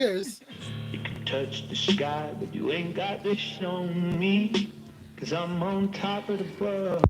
Cheers. You can touch the sky, but you ain't got to show me. Cause I'm on top of the world.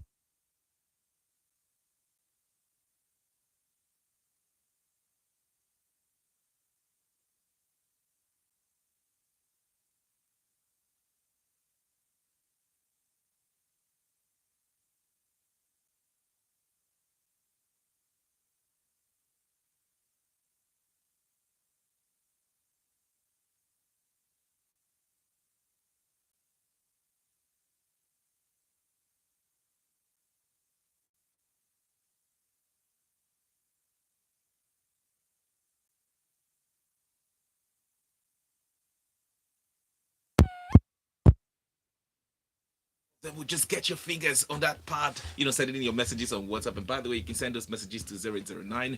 Then we'll just get your fingers on that pad, send it in your messages on WhatsApp. And by the way, you can send those messages to 009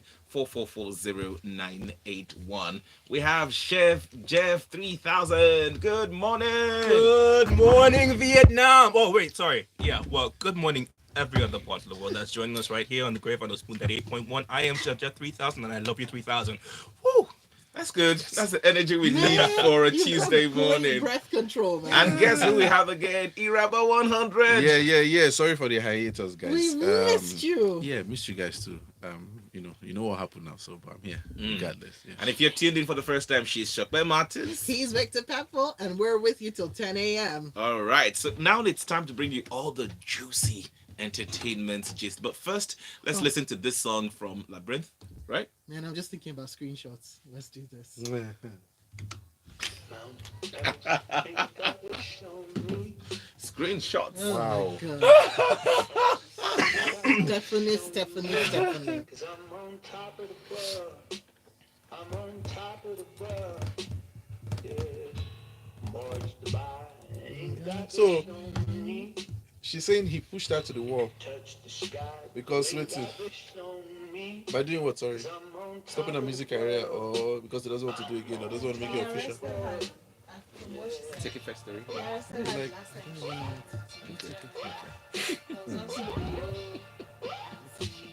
We have Chef Jeff 3000. Good morning. Good morning, Vietnam. Oh, wait, sorry. Yeah, well, good morning, every other part of the world that's joining us right here on the Grave on the Spoon at 8.1. I am Chef Jeff 3000, and I love you 3000. Woo! That's good. That's the energy we need Man, for a you Tuesday got great morning. breath control, man. And guess who we have again? Iraba 100. Yeah. Sorry for the hiatus, guys. We missed you. Yeah, missed you guys too. You know what happened now, so but I'm here regardless. Yeah. And if you're tuned in for the first time, she's Shakwe Martins. He's Victor Pepful, and we're with you till 10 a.m. All right. So now it's time to bring you all the juicy entertainment gist. But first, let's listen to this song from Labyrinth, right? Man, I'm just thinking about screenshots. Let's do this. Screenshots. Oh Wow. my God. Stephanie. Cause I'm on top of the world. I'm on top of the world. Yeah. Boys to buy. Ain't got to So show me. she's saying he pushed her to the wall Touch the sky. because Ain't waiting got to show me. by doing what? Sorry, I'm on top stopping her of music the career, world. or because he doesn't want to do it again, or doesn't want to make it official. Take it first, story. Like,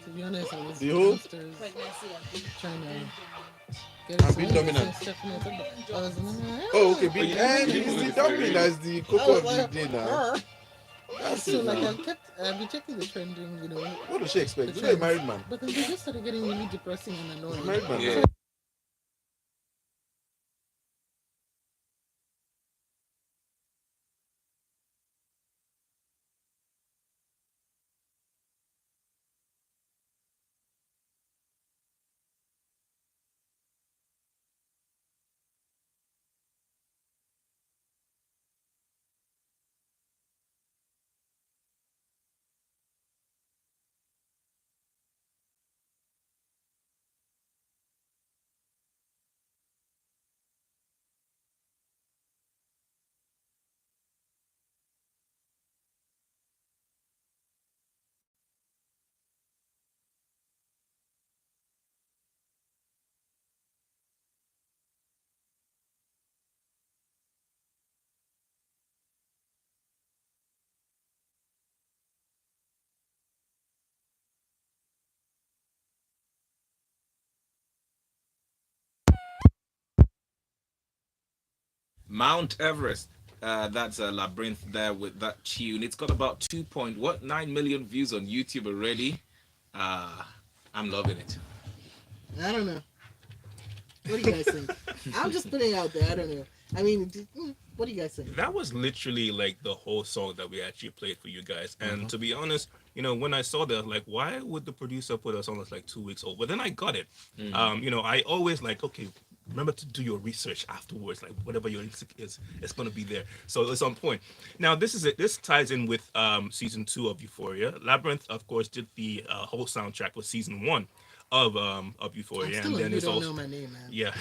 To be honest, I was The whole- downstairs trying to I'm being dominant. Stephanie, I was oh, okay, big and he's the dumping as the cocoa of the day now. That's so it like now. I've been checking the trending, What does she expect? the Is he a trends. married man? But then they just started getting really depressing and He's a annoying. married man. Yeah. Mount Everest. That's a Labyrinth there with that tune. It's got about 2.9 million views on YouTube already. Uh, I'm loving it. I don't know. What do you guys think? I'm just putting it out there. I don't know. I mean, what do you guys think? That was literally like the whole song that we actually played for you guys. And to be honest, when I saw that, like, why would the producer put a song that's like 2 weeks old? But then I got it. I always like, okay, remember to do your research afterwards. Like, whatever your instinct is, it's gonna be there. So it's on point. Now, this is it. This ties in with season 2 of Euphoria. Labyrinth, of course, did the whole soundtrack with season 1 of I'm Euphoria, still and then you there's don't also know my name, man. yeah,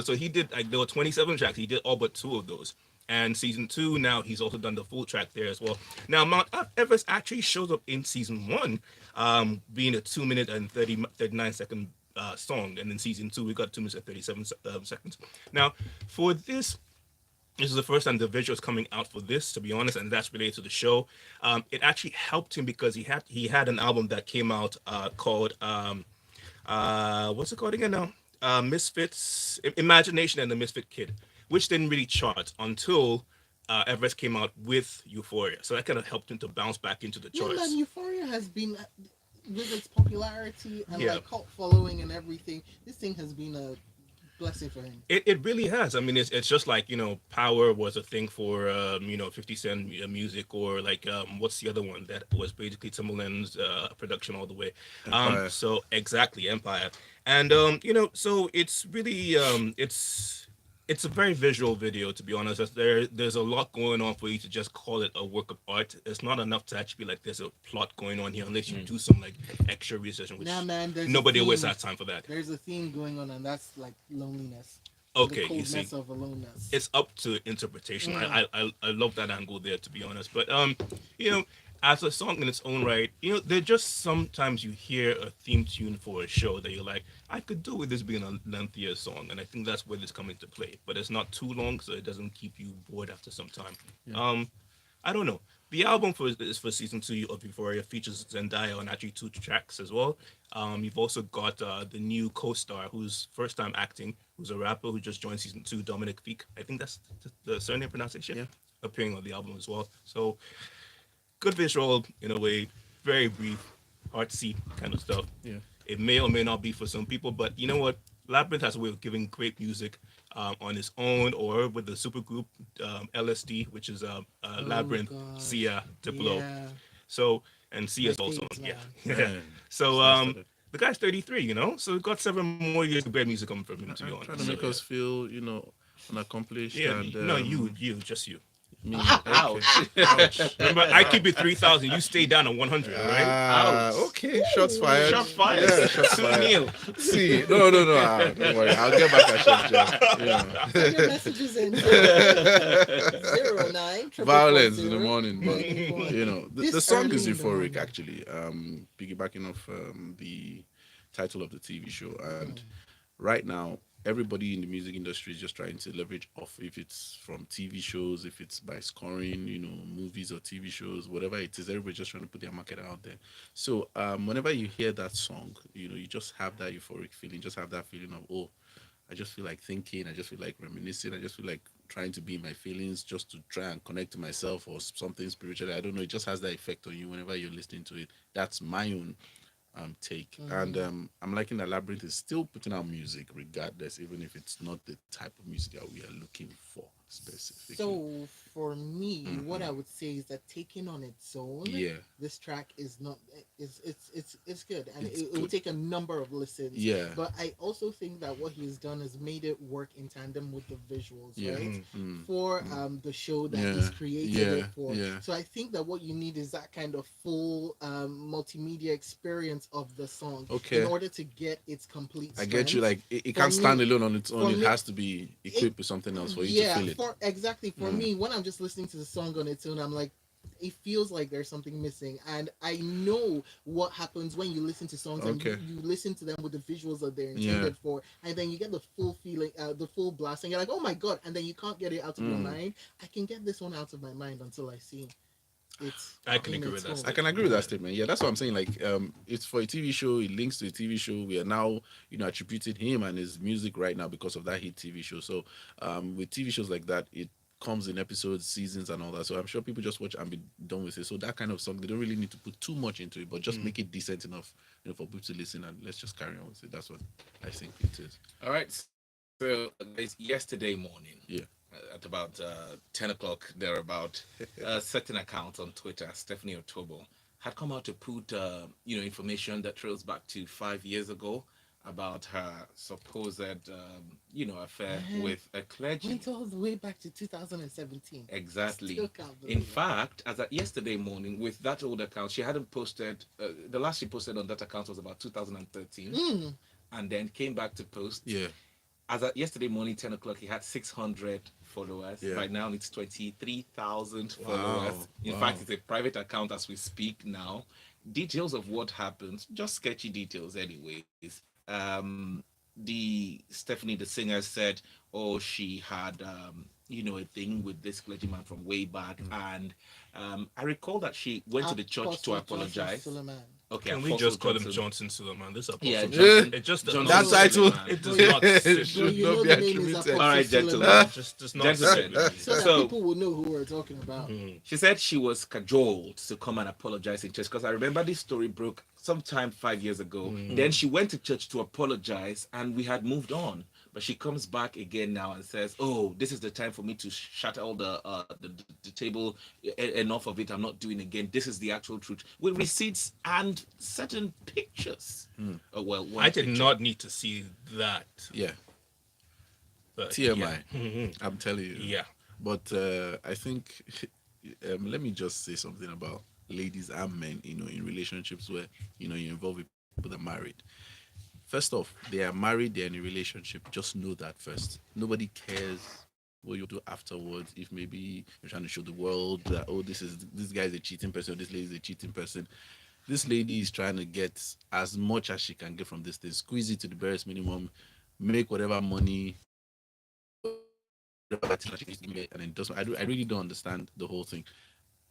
so he did like there were 27 tracks. He did all but 2 of those. And season 2 now he's also done the full track there as well. Now Mount Everest actually shows up in season 1, being a 2 minute and 39 second song, and then season 2 we got 2 minutes and 37 seconds. Now for this is the first time the visuals coming out for this, to be honest, and that's related to the show. It actually helped him because he had an album that came out called what's it called again now? Misfits, Imagination and the Misfit Kid, which didn't really chart until Everest came out with Euphoria. So that kind of helped him to bounce back into the Yeah, man, charts. Euphoria has been with its popularity and Yeah. like cult following and everything. This thing has been a blessing for him. It really has. I mean, it's just like, Power was a thing for 50 Cent music, or like what's the other one that was basically Timbaland's production all the way. Empire. So exactly, Empire. And so it's really it's a very visual video, to be honest. There's a lot going on for you to just call it a work of art. It's not enough to actually be like there's a plot going on here, unless you do some like extra research, which Nah, man, there's nobody a always theme. has time for that. There's a theme going on, and that's like loneliness. The Okay, you see, coldness of aloneness. it's up to interpretation. Mm. I love that angle there, to be honest. But you know, as a song in its own right, there just sometimes you hear a theme tune for a show that you're like, I could do with this being a lengthier song, and I think that's where this comes into play. But it's not too long, so it doesn't keep you bored after some time. I don't know. The album for season 2 of Euphoria features Zendaya on actually 2 tracks as well. You've also got the new co-star who's first time acting, who's a rapper who just joined season 2, Dominic Feek. I think that's the surname pronunciation. Yeah. Appearing on the album as well. So good visual in a way, very brief, artsy kind of stuff. Yeah. It may or may not be for some people, but you know what? Labyrinth has a way of giving great music on its own or with the supergroup LSD, which is Oh Labyrinth, god. Sia, Diplo. Yeah. So, and Sia's My also faves, on, man. yeah. Man. So, Star-studded. the guy's 33, so we've got 7 more years of great music coming from him, to be I'm honest. trying to So, make us feel, unaccomplished. yeah, And no, just you. me. Ouch. Okay. Ouch. Remember, I keep it 3,000. You stay down at 100, all right? Ah, Ouch. okay. Shots fired. Shot fired. Yeah, shots 2 fired. nil. See, no. Don't worry. I'll get back at Chef Jeff. Send your messages in 09 Violence in the morning, but This the song early is in the morning. euphoric actually. Piggybacking off the title of the TV show, and right now everybody in the music industry is just trying to leverage off, if it's from TV shows, if it's by scoring, movies or TV shows, whatever it is, everybody's just trying to put their market out there. So whenever you hear that song, you just have that euphoric feeling, just have that feeling of, oh, I just feel like thinking, I just feel like reminiscing, I just feel like trying to be in my feelings, just to try and connect to myself or something spiritually. I don't know, it just has that effect on you whenever you're listening to it. That's my own take. And I'm liking that Labyrinth is still putting out music regardless, even if it's not the type of music that we are looking for specifically. So for me, what I would say is that taken on its own, Yeah. this track is not it's good, and It's it will good. take a number of listens. Yeah. But I also think that what he's done is made it work in tandem with the visuals, Yeah. right? Mm. For the show that Yeah. he's created Yeah. it for. Yeah. So I think that what you need is that kind of full multimedia experience of the song Okay. in order to get its complete I get you. strength. Like it For can't stand me- alone on its own. for It me- has to be equipped with something else for you to feel it. For me, when I'm just listening to the song on its own, I'm like, it feels like there's something missing, and I know what happens when you listen to songs and Okay. you listen to them with the visuals that they're Yeah. intended for, and then you get the full feeling, the full blast, and you're like, oh my god, and then you can't get it out of your mind. I can get this one out of my mind until I see it. I can in agree its with that. I can agree with that statement. Yeah, that's what I'm saying. Like, it's for a TV show. It links to a TV show. We are now, attributing him and his music right now because of that hit TV show. So, with TV shows like that, it comes in episodes, seasons, and all that. So I'm sure people just watch and be done with it. So that kind of song, they don't really need to put too much into it, but just make it decent enough, for people to listen, and let's just carry on with it. That's what I think it is. All right. So, guys, yesterday morning, Yeah. at about 10 o'clock, thereabout, a certain account on Twitter, Stephanie Otobo, had come out to put, information that trails back to 5 years ago about her supposed, affair with a clergy. Went all the way back to 2017. Exactly. Still can't believe In it. fact, as at yesterday morning, with that old account, she hadn't posted. The last she posted on that account was about 2013, and then came back to post. Yeah. As at yesterday morning, 10 o'clock, he had 600 followers. Yeah. Right now, it's 23,000 followers. In Wow. fact, it's a private account as we speak now. Details of what happened, just sketchy details, anyways. The Stephanie, the singer, said, "Oh, she had, a thing with this clergyman from way back." And I recall that she went to the church to Apostle Joseph apologize. Suleiman. Okay, Can we Apostle just call him Johnson. Johnson Suleiman? This Apostle Yeah, Johnson. It just does Johnson not. That title- Suleiman. It does not It sit. Well, should you not know be the name is attributed. Apostle All right, Suleiman, gentlemen. Just does not sit Gentlemen. with me. so that So- people will know who we're talking about. She said she was cajoled to come and apologize in church because I remember this story broke sometime 5 years ago. Then she went to church to apologize and we had moved on. But she comes back again now and says, "Oh, this is the time for me to shatter all the table. Enough of it. I'm not doing again. This is the actual truth with receipts and certain pictures." Oh, well, one I did picture. not need to see that. Yeah, But TMI. Yeah. I'm telling you. Yeah. But I think let me just say something about ladies and men, in relationships where you're involved with people that are married. First off, they are married, they're in a relationship. Just know that first. Nobody cares what you do afterwards. If maybe you're trying to show the world that, oh, this guy is a cheating person, or this lady is a cheating person. This lady is trying to get as much as she can get from this thing, squeeze it to the barest minimum, make whatever money, whatever attention she needs to get, and then doesn't. I really don't understand the whole thing.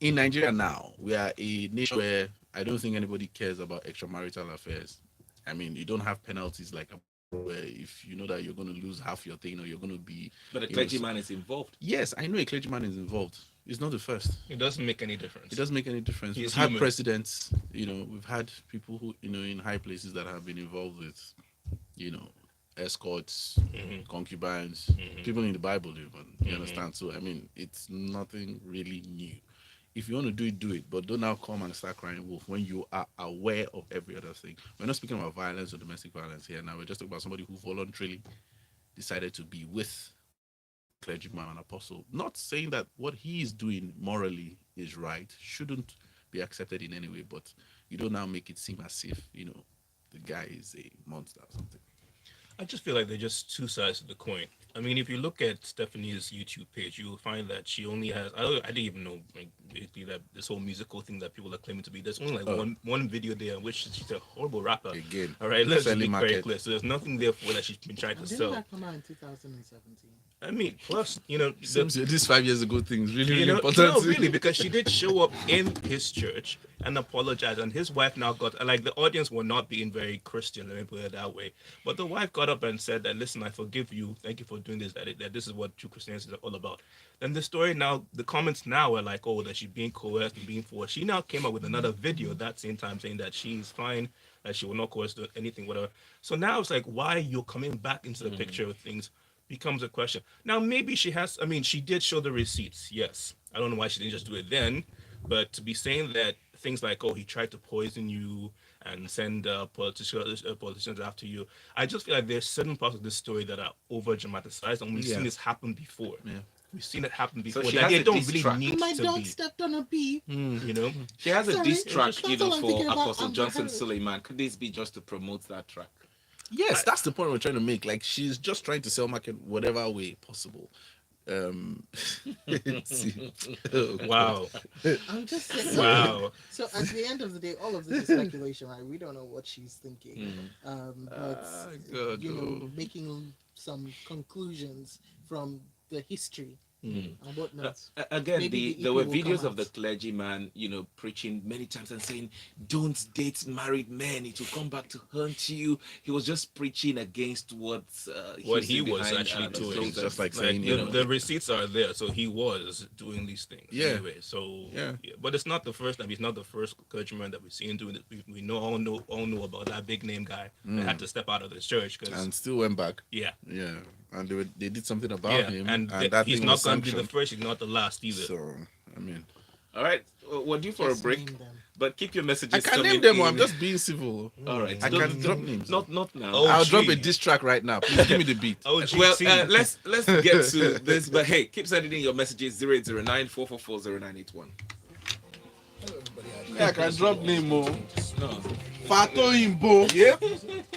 In Nigeria now, we are a nation where I don't think anybody cares about extramarital affairs. I mean, you don't have penalties like where if you know that you're going to lose half your thing or you're going to be. But a you know, clergyman is involved. Yes, I know a clergyman is involved. It's not the first. It doesn't make any difference. It doesn't make any difference. He's We've had human. presidents, we've had people who, in high places that have been involved with, escorts, concubines, people in the Bible even. You understand? So, I mean, it's nothing really new. If you want to do it, do it. But don't now come and start crying wolf when you are aware of every other thing. We're not speaking about violence or domestic violence here now. We're just talking about somebody who voluntarily decided to be with clergyman and apostle. Not saying that what he is doing morally is right, shouldn't be accepted in any way, but you don't now make it seem as if, the guy is a monster or something. I just feel like they're just two sides of the coin. I mean, if you look at Stephanie's YouTube page, you will find that she only has. I didn't even know basically that this whole musical thing that people are claiming to be. There's only like one video there in which she's a horrible rapper. Again, all right, let's selling be very market. clear. So there's nothing there for that she's been trying to Didn't sell. that come out in 2017? I mean, plus Seems this 5 years ago thing is really, really important. no, really, because she did show up in his church and apologize, and his wife now got like the audience were not being very Christian, let me put it that way. But the wife got up and said that, listen, I forgive you, thank you for doing this, that this is what true Christianity is all about. Then the story now, the comments now are like, oh, that she's being coerced and being forced. She now came up with another video that same time saying that she's fine, that she will not coerce anything, whatever. So now it's like, why you're coming back into the picture of things becomes a question. Now, maybe she did show the receipts, yes. I don't know why she didn't just do it then, but to be saying that things like, oh, he tried to poison you and send politicians after you, I just feel like there's certain parts of this story that are over dramatized, and we've seen this happen before. Yeah. We've seen it happen before. she That has they a don't diss really track. need My to dog be, stepped on a bee. She has a Sorry, diss track, that's all I'm for thinking about. Apostle I'm Johnson hurt. Suleiman. Could this be just to promote that track? Yes, that's the point we're trying to make. Like, she's just trying to sell market whatever way possible. wow. I'm just saying. Wow. So at the end of the day, all of this is speculation, right? We don't know what she's thinking. But God, making some conclusions from the history and whatnot. Again, Maybe there EP were will videos come of the out. clergyman, preaching many times and saying, "Don't date married men; it will come back to haunt you." He was just preaching against what He was behind, actually the doing. closed It's just like doors. saying, the receipts are there, so he was doing these things. Yeah. Anyway, so Yeah. but it's not the first time. He's not the first clergyman that we've seen doing it. We all know about that big name guy that had to step out of the church because and still went back. yeah, And they did something about yeah, him, and that he's thing not was going to be the sanctioned. first. He's not the last either. So, I mean, All right, we're due for a Just break, name them. but keep your messages. I can coming name them. in. I'm just being civil. All right. I can drop names. Not now. Oh, I'll drop gee. a diss track right now. Please give me the beat. Oh, Well, GT. let's get to this. But hey, keep sending in your messages 0809-444-0981. Yeah, I can drop name more. No. Fatoyinbo, Yep.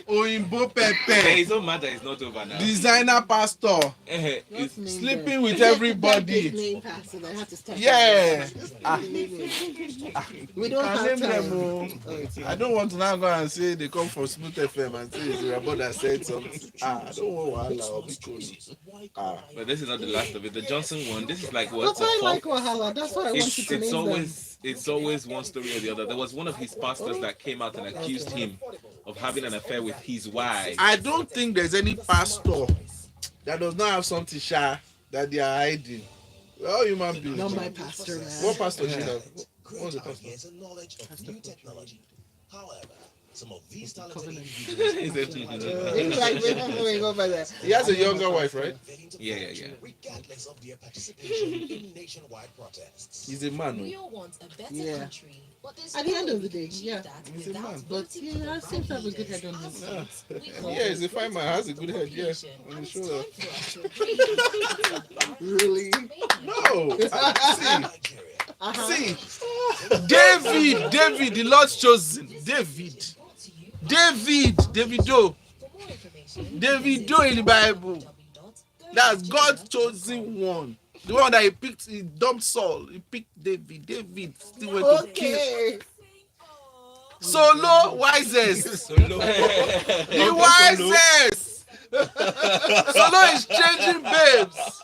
Oyinbo Hey, Pepe, it's not matter. It's not over now. designer pastor, What's It's, the name sleeping with That everybody. big name pastor that had to step Yeah. Ah, in. We you don't can have name them. time. Oh. Oh, it's I don't want to now go and say they come from Smooth FM and say it's your brother said something. I don't want wahala. Because, but this is not the last of it. The Johnson one. This is like what But the I fourth. like Wahala. That's why I want you to name them. It's always one story or the other. There was one of his pastors Oh, that came out and accused okay. him of having an affair with his wife. I don't think there's any pastor that does not have something shy that they are hiding. We're all human beings. Not Man. my pastor, man. What pastor do you have? What's the pastor? Years and knowledge of Pastor new Portrait. technology. However, some of these talented Covenant. individuals He's like, we're not going over there. He has a younger wife, right? Yeah. regardless of their participation in nationwide protests. He's a man. We Oh. all want a better Yeah. country, but there's At the no end way of the we can day, achieve yeah. that He's a without man. But voting yeah, for the I seem to have a good leaders head on him. as Yeah. we call Yeah, he's a the fine man. Has a good head. Yeah. population, On and his it's shoulder. time for us to agree. Really? No. See. Uh-huh. See. David, the Lord's chosen. Davido. For more information, Davido in the Bible. That's God's chosen one. The one that he picked, he dumped Saul. He picked David. David still went to kill. Okay. Solo wisest. The wisest. Solo is changing babes.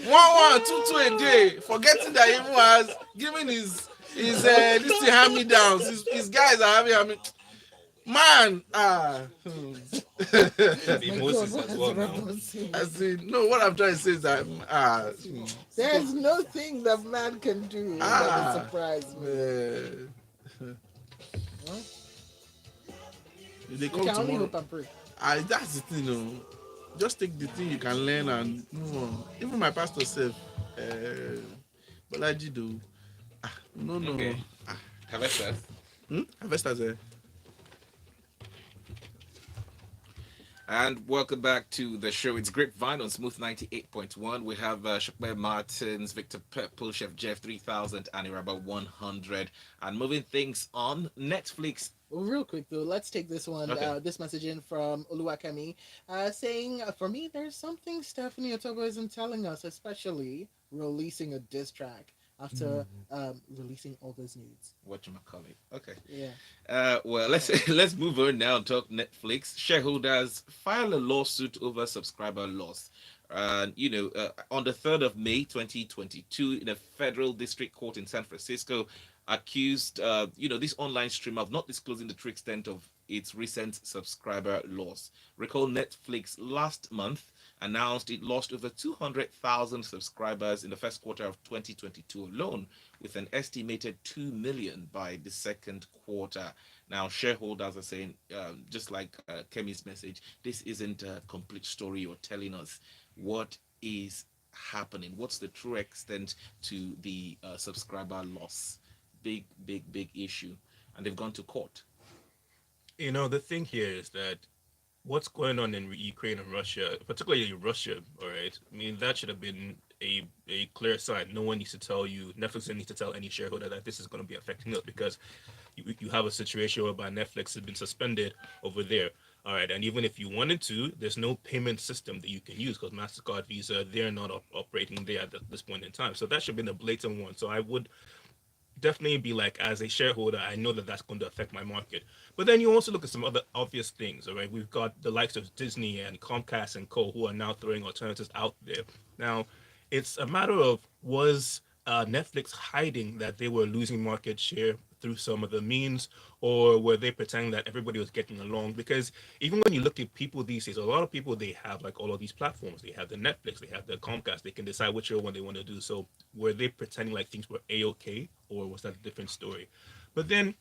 1, 2 a day. Forgetting that he even has given his this thing hand me downs. His guys are having man. The My Moses God, as what well has now. Rebel seen? As in, no, what I'm trying to say is that There's no thing that man can do that will surprise me. they You come can only tomorrow. hope and pray. That's the thing, just take the thing you can learn and move on. Even my pastor said, Bolaji do. No. Okay. Have I said? Harvesters, And welcome back to the show. It's Grapevine on Smooth 98.1. We have Shakbe Martins, Victor Purple, Chef Jeff 3000, and Iraba 100. And moving things on, Netflix. Well, real quick though, let's take this one. Okay. This message in from Oluwakemi, saying, "For me, there's something Stephanie Otobo isn't telling us, especially releasing a diss track after releasing all those nudes." Whatchamacallit. Okay. Yeah. Well, let's move on now and talk Netflix. Shareholders file a lawsuit over subscriber loss. On the 3rd of May 2022, in a federal district court in San Francisco, accused this online streamer of not disclosing the true extent of its recent subscriber loss. Recall Netflix last month announced it lost over 200,000 subscribers in the first quarter of 2022 alone, with an estimated 2 million by the second quarter. Now, shareholders are saying, just like Kemi's message, this isn't a complete story. You're telling us what is happening. What's the true extent to the subscriber loss? Big issue. And they've gone to court. The thing here is that what's going on in Ukraine and Russia, particularly Russia, all right? I mean, that should have been a clear sign. No one needs to tell you, Netflix needs to tell any shareholder that this is going to be affecting us, because you have a situation whereby Netflix has been suspended over there. All right, and even if you wanted to, there's no payment system that you can use because MasterCard, Visa, they're not operating there at this point in time. So that should have been a blatant one. So I would definitely be like, as a shareholder, I know that that's going to affect my market. But then you also look at some other obvious things, all right? We've got the likes of Disney and Comcast and Co. who are now throwing alternatives out there. Now, it's a matter of, was Netflix hiding that they were losing market share through some of the means, or were they pretending that everybody was getting along? Because even when you look at people these days, a lot of people, they have like all of these platforms. They have the Netflix, they have the Comcast, they can decide which one they want to do. So were they pretending like things were a-okay, or was that a different story? But then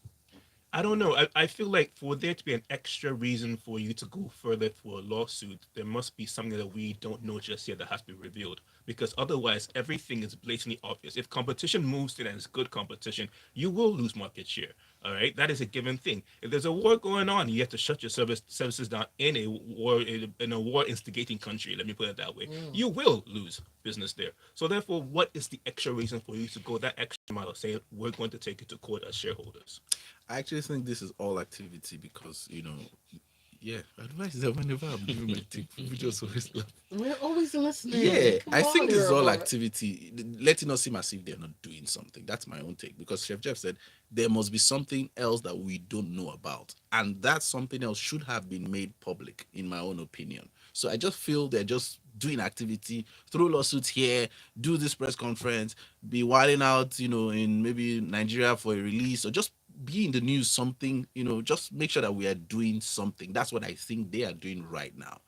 I don't know. I feel like for there to be an extra reason for you to go further for a lawsuit, there must be something that we don't know just yet that has to be revealed. Because otherwise, everything is blatantly obvious. If competition moves in and it's good competition, you will lose market share. All right, that is a given thing. If there's a war going on, you have to shut your services down in a war in a war instigating country. Let me put it that way. Mm. You will lose business there. So therefore, what is the extra reason for you to go that extra mile of saying we're going to take it to court as shareholders? I actually think this is all activity because yeah, advice is that whenever I'm giving my tip, people just always laugh. We're always listening. Yeah, Come I on, think this is all Yoruba. activity, letting us seem as if they're not doing something. That's my own take because Chef Jeff said there must be something else that we don't know about, and that something else should have been made public, in my own opinion. So I just feel they're just doing activity, throw lawsuits here, do this press conference, be wilding out, in maybe Nigeria for a release, or just be in the news something, just make sure that we are doing something. That's what I think they are doing right now.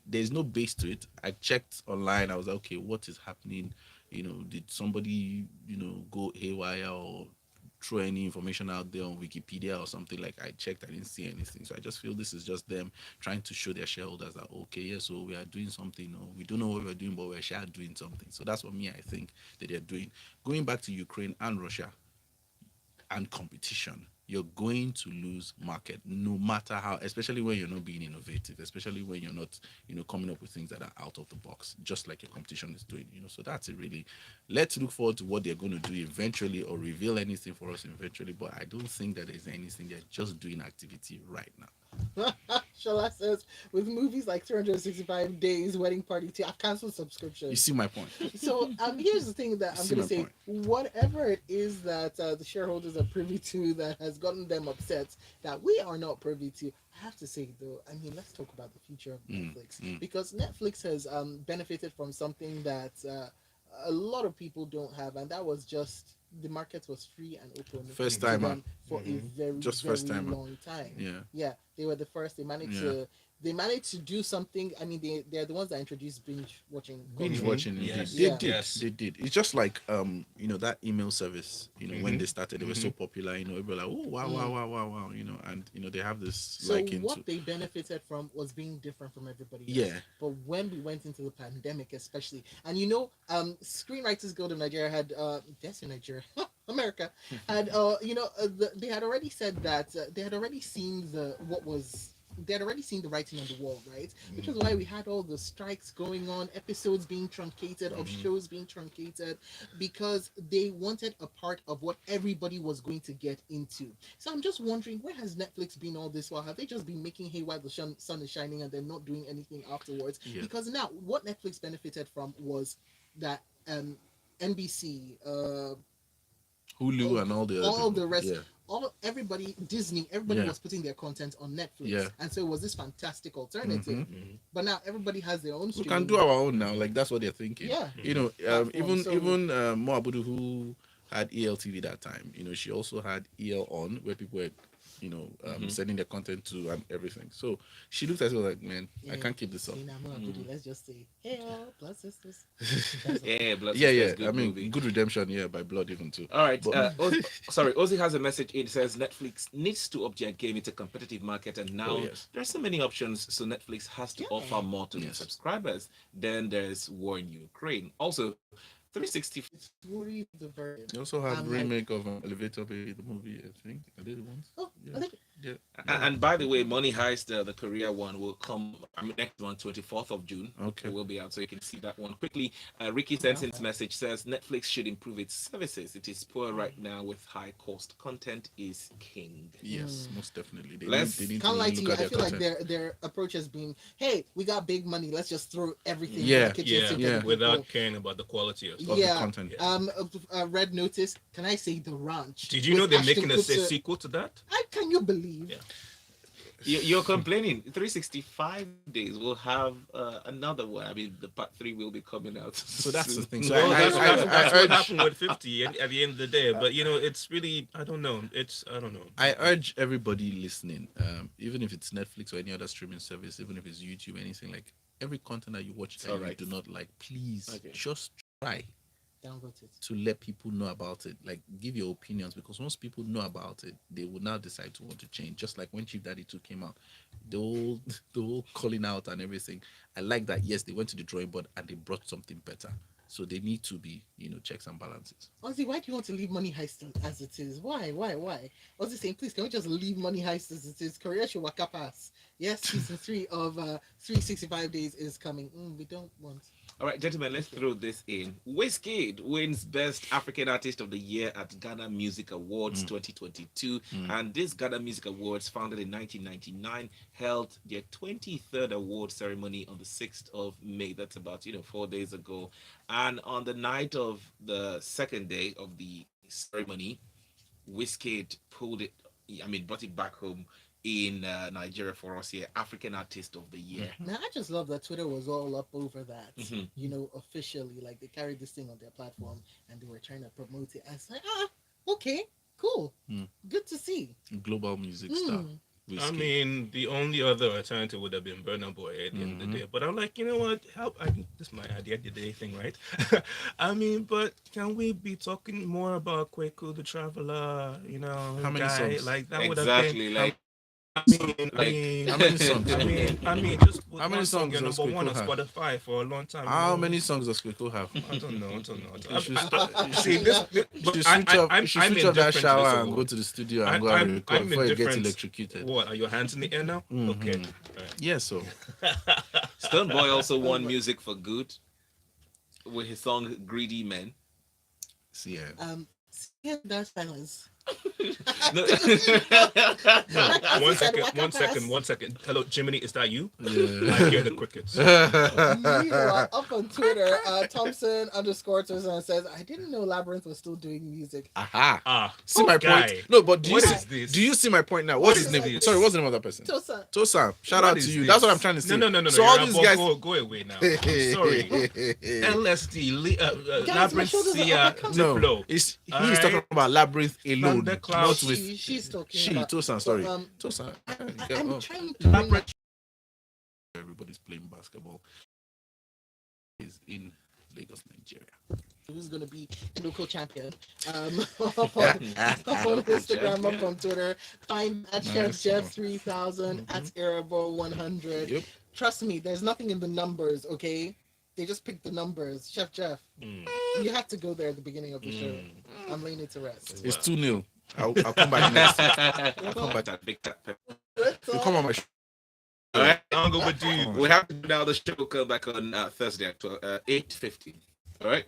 There's no base to it. I checked online. I was like, okay, what is happening? Did somebody, go haywire or throw any information out there on Wikipedia or something? Like I checked, I didn't see anything. So I just feel this is just them trying to show their shareholders that okay, yeah, so we are doing something. Or we don't know what we're doing, but we're sure doing something. So that's what me I think that they're doing. Going back to Ukraine and Russia, and competition, you're going to lose market no matter how, especially when you're not being innovative, especially when you're not, coming up with things that are out of the box, just like your competition is doing, So that's it really. Let's look forward to what they're going to do eventually or reveal anything for us eventually. But I don't think that there's anything. They're just doing activity right now. Shola says, with movies like 365 Days, Wedding Party 2, I've canceled subscription. You see my point. So here's the thing that You I'm see going to my say. point. Whatever it is that the shareholders are privy to that has gotten them upset that we are not privy to, I have to say, though, I mean, let's talk about the future of Netflix. Because Netflix has benefited from something that a lot of people don't have, and that was just the market was free and open First to timer. them for a very, Just very first timer. long time. Yeah. Yeah, they were the first. Yeah. They managed to do something. I mean, they're the ones that introduced binge watching. Binge watching, indeed. Yes. They Yeah. did. Yes. They did. It's just like that email service. When they started, they were so Mhm. popular. Everybody like, oh wow, wow, wow, wow, wow. And they have this So liking what to. they benefited from was being different from everybody else. Yeah. But when we went into the pandemic, especially, and Screenwriters Guild of Nigeria had, that's in Nigeria, America, had, they had already said that they had already seen they had already seen the writing on the wall, right? Which is why we had all the strikes going on, episodes being truncated, of shows being truncated, because they wanted a part of what everybody was going to get into. So I'm just wondering, where has Netflix been all this while? Have they just been making hay while the sun is shining and they're not doing anything afterwards? Yeah. Because now, what Netflix benefited from was that NBC, Hulu and all the other all people. the rest, Yeah. Disney, everybody Yeah. was putting their content on Netflix, Yeah. and so it was this fantastic alternative. But now everybody has their own. We Streaming. can do our own now. Like that's what they're thinking. Yeah. Even Platform, so- Mo Abudu, who had ELTV that time. She also had EL on where people were, sending their content to and everything. So she looked at it like, man, I Yeah. can't keep this up. See, now, let's just say, hey, Blood Sisters. Yeah, Blood Yeah, Sisters, yeah. good I mean, movie. good redemption, yeah, by blood even too. All right. But- Sorry, Ozzy has a message. It says Netflix needs to up their game. It's a competitive market, and now yes. there's so many options. So Netflix has to offer more to Yes. the subscribers. Then there's war in Ukraine. Also, 360. It's worried the version. They also had I'm remake of Elevator Baby, the movie, I think. Are they the ones? Oh, Yeah. I think Yeah. And by the way, Money Heist, the Korea one, will come. Next one, 24th of June. Okay. It will be out, so you can see that one quickly. Ricky sends in his message, says Netflix should improve its services. It is poor right now with high cost. Content is king. Yes, most definitely. They Let's- need can't to lie to look you. at I their feel like content. their approach has been, hey, we got big money. Let's just throw everything. in Yeah, the kitchen Yeah, sink yeah. at the without people. caring about the quality of stuff. Of the Yeah. content. Red Notice. Can I say The Ranch? Did you with know they're Ashton making a Kutcher. sequel to that? Can you believe? Yeah. You're complaining. 365 days. We'll have another one. I mean, the part 3 will be coming out. So that's the thing. So Well, I that's what urge, happened with 50 at the end of the day. But it's really I don't know. I urge everybody listening, even if it's Netflix or any other streaming service, even if it's YouTube, anything like every content that you watch that Alright. you do not like, please Okay. just try Downvote it. to let people know about it. Like give your opinions because once people know about it, they will now decide to want to change. Just like when Chief Daddy 2 came out, the whole the whole calling out and everything. I like that. Yes, they went to the drawing board and they brought something better. So they need to be, checks and balances. Honestly, why do you want to leave Money Heist as it is? Why? I was just saying, please, can we just leave Money Heist as it is? Korea should waka pass. Yes, season 3 of 365 Days is coming. We don't want. All right, gentlemen, let's throw this in. Wizkid wins Best African Artist of the Year at Ghana Music Awards 2022. And this Ghana Music Awards, founded in 1999, held their 23rd award ceremony on the 6th of May. That's about, 4 days ago. And on the night of the second day of the ceremony, Wizkid brought it back home in Nigeria for us here, African Artist of the Year. Now, I just love that Twitter was all up over that, Mhm. officially. Like, they carried this thing on their platform and they were trying to promote it. I was like, okay, cool. Good to see. Global music star. I Wizkid. mean, the only other alternative would have been Burna Boy at the end of the day. But I'm like, you know what? This is my idea of the day thing, right? I mean, but can we be talking more about Kweku the Traveler? How many guy? songs? Like that would have been. Exactly, like How many songs? I mean, just How many songs you're does number one on Kweku have? Spotify for a long time. How many songs does Kweku have? I don't know. You should start- See, this, You but should switch off, you should I'm switch off that indifferent to shower this and award. go to the studio and go I'm and record before you get indifferent. electrocuted. What, are your hands in the air now? Okay. All right. Yeah, so Stone Boy also won Music for Good with his song Greedy Men. see, That silence. No. One second. Hello, Jiminy, is that you? yeah. I hear the crickets. Meanwhile, up on Twitter, Thompson_Turzan says, I didn't know Labyrinth was still doing music. Aha. See my guy. point? No, but do you What see, is this? do you see my point now? What's his name? this? Sorry, what's the name of that person? Tosa. Tosan. Shout What out is to you. this? That's what I'm trying to say. No. So you're all a these ball- guys. Go away now. I'm sorry. LSD, Guys, my Labyrinth, shoulders are Sia, uppercut. No, Diplo. he's Alright. talking about Labyrinth alone, Thundercloud. not with She's talking she. about. Tosan, sorry, So, Tosan. I'm trying to bring Everybody's playing basketball. Is in Lagos, Nigeria. who's going to be the local champion. Up on Instagram, up on Twitter. Find at Chef Jeff 3000 at Arabo 100. Yep. Trust me, there's nothing in the numbers, okay? They just picked the numbers. Chef Jeff, you had to go there at the beginning of the show. I'm laying it to rest. It's 2-0. I'll come back next. I'll come back to Big Tap Pepper. You come on my show. All right. I'll go with you. We have to now the show will come back on Thursday at 8:50. All right.